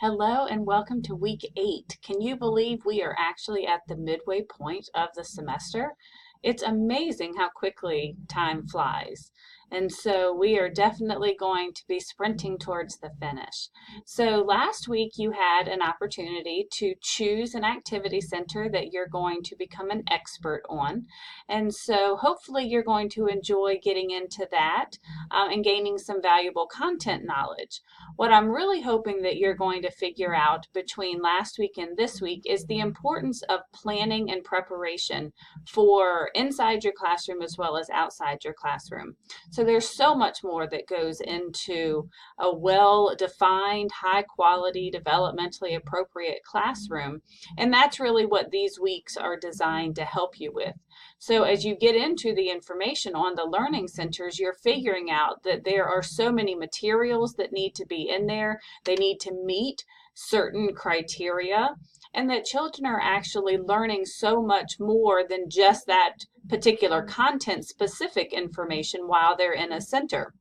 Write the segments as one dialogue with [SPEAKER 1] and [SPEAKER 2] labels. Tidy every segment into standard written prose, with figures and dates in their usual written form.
[SPEAKER 1] Hello and welcome to week 8. Can you believe we are actually at the midway point of the semester? It's amazing how quickly time flies. And so we are definitely going to be sprinting towards the finish. So last week you had an opportunity to choose an activity center that you're going to become an expert on. And so hopefully you're going to enjoy getting into that and gaining some valuable content knowledge. What I'm really hoping that you're going to figure out between last week and this week is the importance of planning and preparation for inside your classroom as well as outside your classroom. So there's so much more that goes into a well-defined, high-quality, developmentally appropriate classroom, and that's really what these weeks are designed to help you with. So as you get into the information on the learning centers, you're figuring out that there are so many materials that need to be in there. They need to meet certain criteria, and that children are actually learning so much more than just that particular content specific information while they're in a center.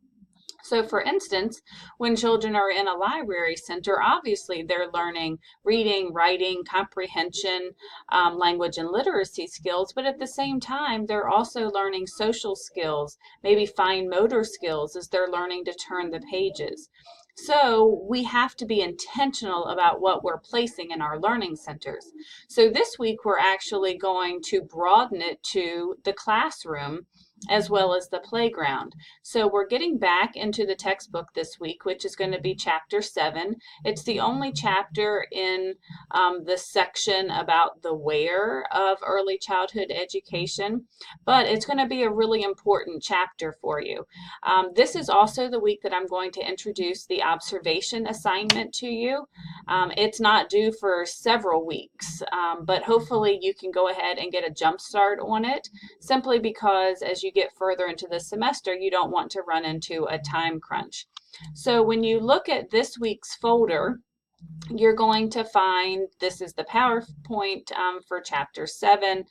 [SPEAKER 1] So for instance, when children are in a library center, obviously they're learning reading, writing, comprehension, language and literacy skills, but at the same time, they're also learning social skills, maybe fine motor skills as they're learning to turn the pages. So we have to be intentional about what we're placing in our learning centers. So this week we're actually going to broaden it to the classroom as well as the playground. So we're getting back into the textbook this week, which is going to be chapter 7. It's the only chapter in the section about the where of early childhood education, but it's going to be a really important chapter for you. This is also the week that I'm going to introduce the observation assignment to you. It's not due for several weeks, but hopefully you can go ahead and get a jump start on it, simply because as you get further into the semester, you don't want to run into a time crunch. So when you look at this week's folder, you're going to find this is the PowerPoint for chapter 7.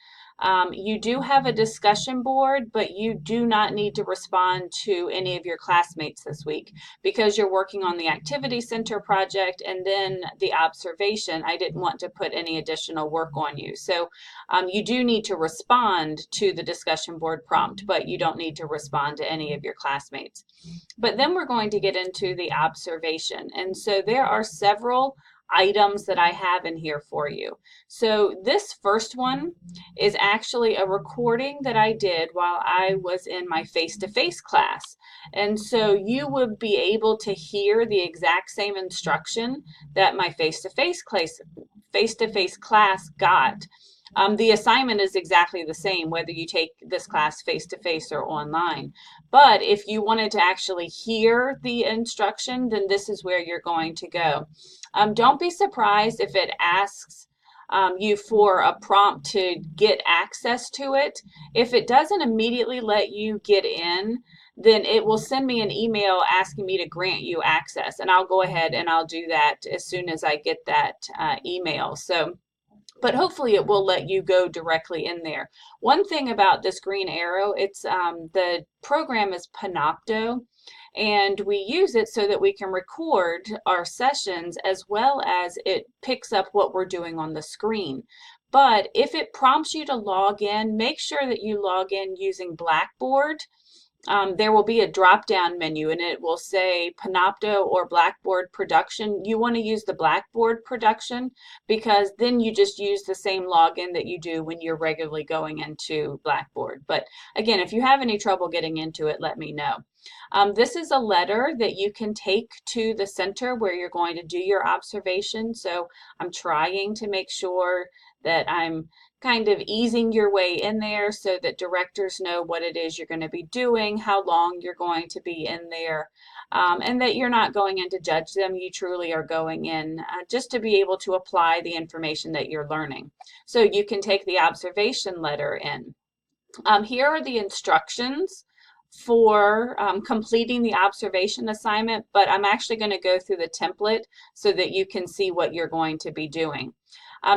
[SPEAKER 1] You do have a discussion board, but you do not need to respond to any of your classmates this week because you're working on the activity center project and then the observation. I didn't want to put any additional work on you. So you do need to respond to the discussion board prompt, but you don't need to respond to any of your classmates. But then we're going to get into the observation. And so there are several items that I have in here for you. So this first one is actually a recording that I did while I was in my face-to-face class. And so you would be able to hear the exact same instruction that my face-to-face class got. The assignment is exactly the same whether you take this class face-to-face or online. But if you wanted to actually hear the instruction, then this is where you're going to go. Don't be surprised if it asks you for a prompt to get access to it. If it doesn't immediately let you get in, then it will send me an email asking me to grant you access. And I'll go ahead and I'll do that as soon as I get that email. But hopefully it will let you go directly in there. One thing about this green arrow, it's the program is Panopto, and we use it so that we can record our sessions as well as it picks up what we're doing on the screen. But if it prompts you to log in, make sure that you log in using Blackboard. There will be a drop-down menu and it will say Panopto or Blackboard Production. You want to use the Blackboard Production because then you just use the same login that you do when you're regularly going into Blackboard. But again, if you have any trouble getting into it, let me know. This is a letter that you can take to the center where you're going to do your observation. So I'm trying to make sure that I'm kind of easing your way in there so that directors know what it is you're going to be doing, how long you're going to be in there, and that you're not going in to judge them. You truly are going in just to be able to apply the information that you're learning. So you can take the observation letter in. Here are the instructions for completing the observation assignment, but I'm actually going to go through the template so that you can see what you're going to be doing.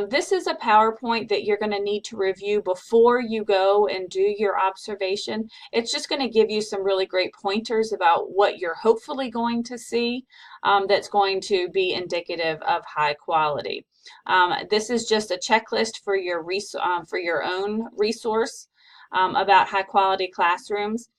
[SPEAKER 1] This is a PowerPoint that you're going to need to review before you go and do your observation. It's just going to give you some really great pointers about what you're hopefully going to see that's going to be indicative of high quality. This is just a checklist for your own resource about high quality classrooms.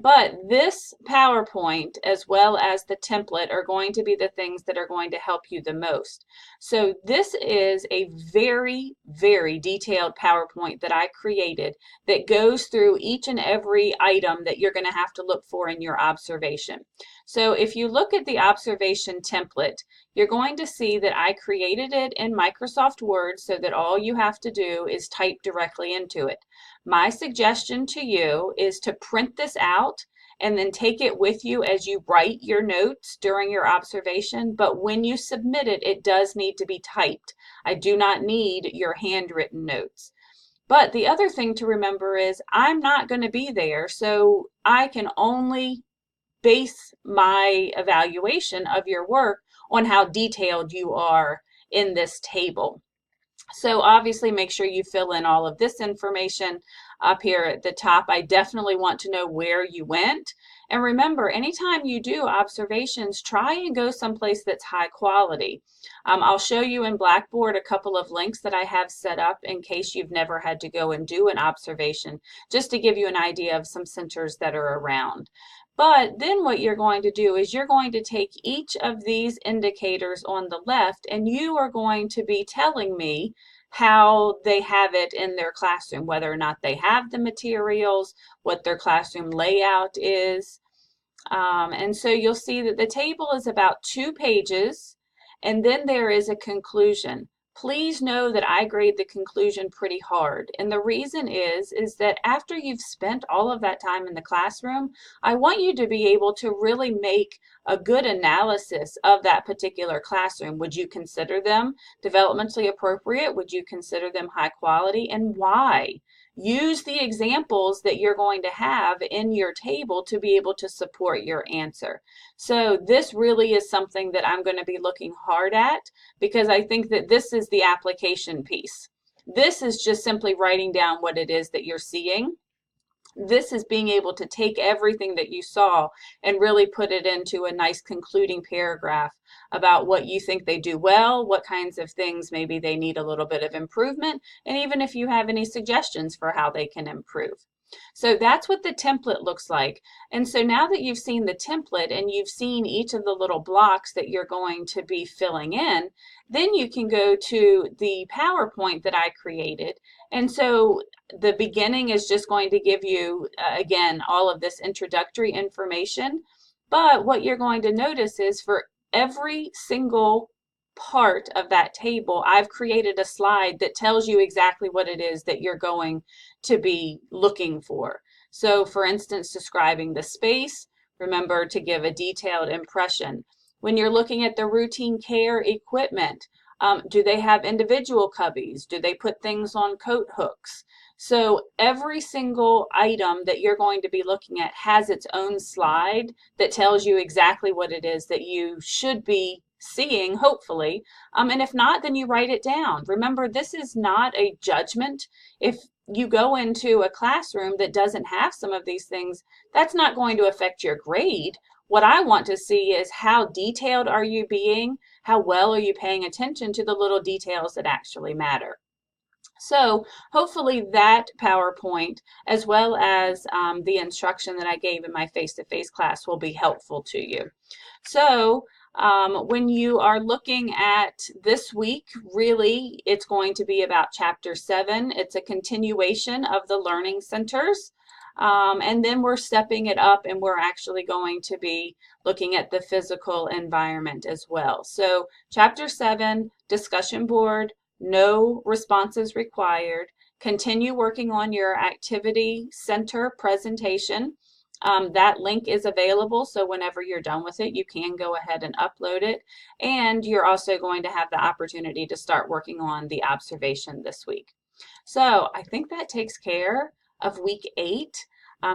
[SPEAKER 1] But this PowerPoint, as well as the template, are going to be the things that are going to help you the most. So this is a very, very detailed PowerPoint that I created that goes through each and every item that you're going to have to look for in your observation. So if you look at the observation template, you're going to see that I created it in Microsoft Word so that all you have to do is type directly into it. My suggestion to you is to print this out and then take it with you as you write your notes during your observation. But when you submit it, it does need to be typed. I do not need your handwritten notes. But the other thing to remember is I'm not going to be there, so I can only base my evaluation of your work on how detailed you are in this table. So obviously make sure you fill in all of this information up here at the top. I definitely want to know where you went. And remember, anytime you do observations, try and go someplace that's high quality. I'll show you in Blackboard a couple of links that I have set up in case you've never had to go and do an observation, just to give you an idea of some centers that are around. But then what you're going to do is you're going to take each of these indicators on the left and you are going to be telling me how they have it in their classroom, whether or not they have the materials, what their classroom layout is. And so you'll see that the table is about 2 pages, and then there is a conclusion. Please know that I grade the conclusion pretty hard. And the reason is that after you've spent all of that time in the classroom, I want you to be able to really make a good analysis of that particular classroom. Would you consider them developmentally appropriate? Would you consider them high quality? And why? Use the examples that you're going to have in your table to be able to support your answer. So this really is something that I'm going to be looking hard at, because I think that this is the application piece. This is just simply writing down what it is that you're seeing. This is being able to take everything that you saw and really put it into a nice concluding paragraph about what you think they do well, what kinds of things maybe they need a little bit of improvement, and even if you have any suggestions for how they can improve. So that's what the template looks like. And so now that you've seen the template and you've seen each of the little blocks that you're going to be filling in, then you can go to the PowerPoint that I created. And so the beginning is just going to give you, again, all of this introductory information. But what you're going to notice is for every single part of that table, I've created a slide that tells you exactly what it is that you're going to be looking for. So for instance, describing the space, remember to give a detailed impression. When you're looking at the routine care equipment, do they have individual cubbies? Do they put things on coat hooks? So every single item that you're going to be looking at has its own slide that tells you exactly what it is that you should be seeing, hopefully. And if not, then you write it down. Remember, this is not a judgment. If you go into a classroom that doesn't have some of these things, that's not going to affect your grade. What I want to see is how detailed are you being? How well are you paying attention to the little details that actually matter? So hopefully that PowerPoint, as well as the instruction that I gave in my face-to-face class, will be helpful to you. So when you are looking at this week, really, it's going to be about Chapter 7. It's a continuation of the learning centers. And then we're stepping it up and we're actually going to be looking at the physical environment as well. So Chapter 7, discussion board, no responses required. Continue working on your activity center presentation. That link is available, so whenever you're done with it, you can go ahead and upload it. And you're also going to have the opportunity to start working on the observation this week. So I think that takes care of week 8.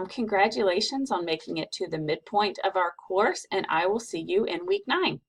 [SPEAKER 1] Congratulations on making it to the midpoint of our course, and I will see you in week 9.